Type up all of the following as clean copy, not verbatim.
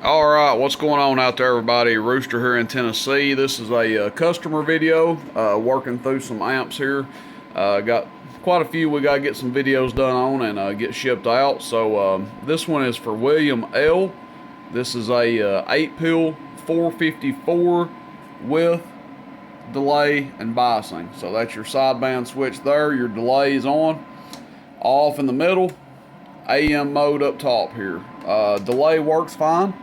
All right, what's going on out there, everybody? Rooster here in Tennessee. This is a customer video, working through some amps here. Got quite a few we got to get some videos done on and get shipped out. So this one is for William L. This is a 8-pill 454 with delay and biasing. So that's your sideband switch there. Your delay is on, off in the middle, AM mode up top here. Delay works fine.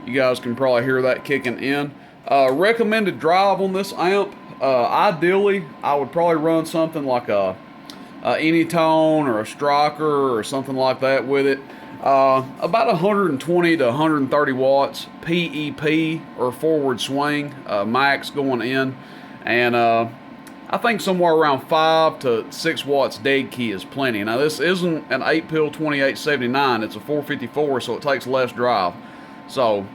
You guys can probably hear that kicking in. Recommended drive on this amp. Ideally, I would probably run something like a Anytone or a Striker or something like that with it. About 120 to 130 watts PEP or forward swing max going in, and I think somewhere around 5 to 6 watts dead key is plenty. Now this isn't an 8-pill 2879, it's a 454, so it takes less drive. So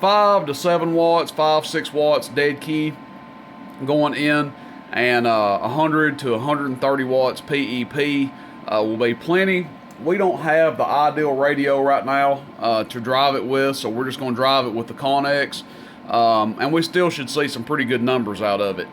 5 to 7 watts, 5-6 watts dead key going in, and 100 to 130 watts PEP will be plenty. We don't have the ideal radio right now to drive it with, so we're just going to drive it with the Connex, and we still should see some pretty good numbers out of it.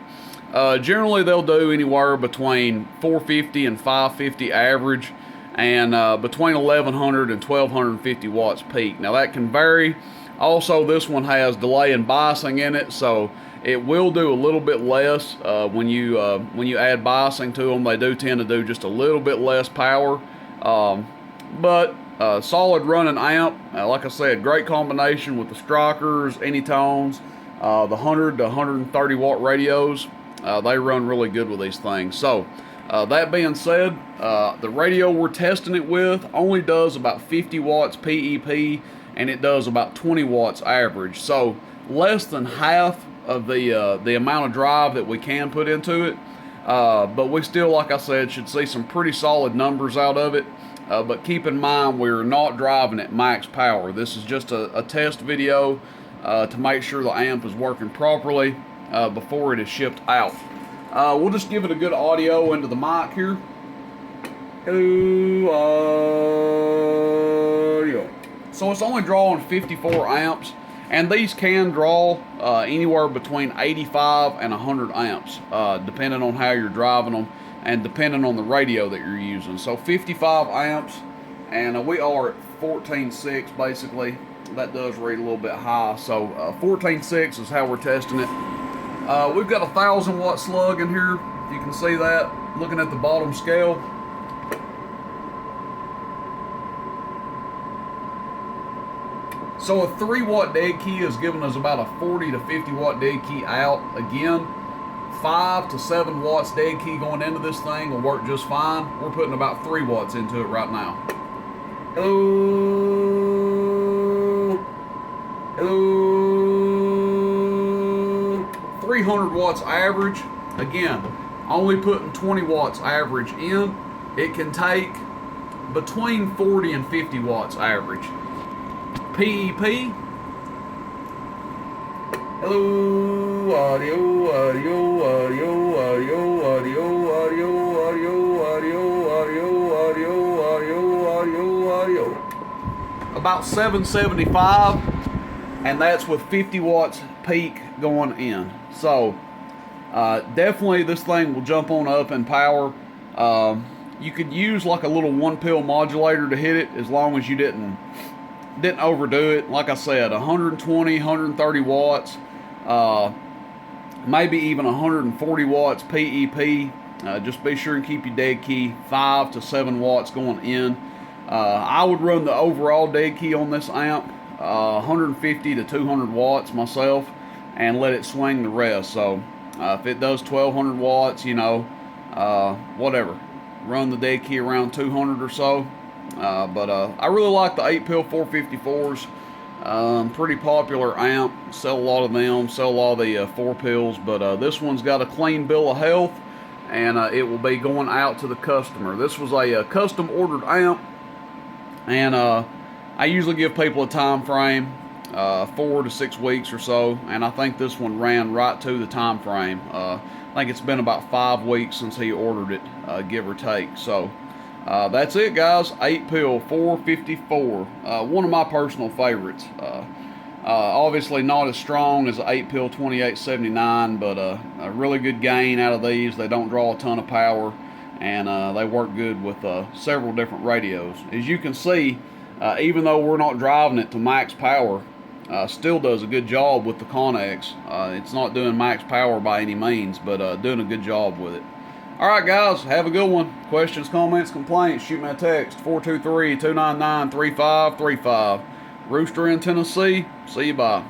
Generally they'll do anywhere between 450 and 550 average, and between 1100 and 1250 watts peak. Now that can vary. Also, this one has delay and biasing in it, so it will do a little bit less when you add biasing to them. They do tend to do just a little bit less power, but solid running amp. Like I said, great combination with the Strikers, Anytones, the 100 to 130 watt radios. They run really good with these things. So that being said, the radio we're testing it with only does about 50 watts PEP, and it does about 20 watts average. So less than half of the amount of drive that we can put into it. But we still, like I said, should see some pretty solid numbers out of it. But keep in mind, we're not driving at max power. This is just a test video to make sure the amp is working properly before it is shipped out. We'll just give it a good audio into the mic here. Audio. So it's only drawing 54 amps, and these can draw anywhere between 85 and 100 amps, depending on how you're driving them and depending on the radio that you're using. So 55 amps, and we are at 14.6 basically. That does read a little bit high, so 14.6 is how we're testing it. We've got a 1,000 watt slug in here. You can see that looking at the bottom scale. So a 3 watt dead key is giving us about a 40 to 50 watt dead key out. Again, 5 to 7 watts dead key going into this thing will work just fine. We're putting about 3 watts into it right now. Hello. Hello. 300 watts average. Again, only putting 20 watts average in. It can take between 40 and 50 watts average. PEP. Hello, audio, audio, audio, audio, audio, audio, audio, audio, audio, audio, audio, audio, audio. About 775, and that's with 50 watts peak going in. So definitely this thing will jump on up in power. You could use like a little 1-pill modulator to hit it, as long as you didn't overdo it. Like I said, 120, 130 watts, maybe even 140 watts PEP. Just be sure and keep your dead key 5 to 7 watts going in. I would run the overall dead key on this amp 150 to 200 watts myself, and let it swing the rest. So if it does 1200 watts, you know, whatever, run the dead key around 200 or so. But I really like the 8-pill 454s. Pretty popular amp. Sell a lot of them. Sell a lot of the 4-pills. But this one's got a clean bill of health, and it will be going out to the customer. This was a custom ordered amp, and I usually give people a time frame, 4 to 6 weeks or so, and I think this one ran right to the time frame. I think it's been about 5 weeks since he ordered it, give or take. So That's it, guys. 8 pill 454. One of my personal favorites. Obviously not as strong as the 8 pill 2879, but a really good gain out of these. They don't draw a ton of power, and they work good with several different radios. As you can see, even though we're not driving it to max power, still does a good job with the Connex. It's not doing max power by any means, but doing a good job with it. All right, guys, have a good one. Questions, comments, complaints, shoot me a text, 423-299-3535. Rooster in Tennessee. See you, bye.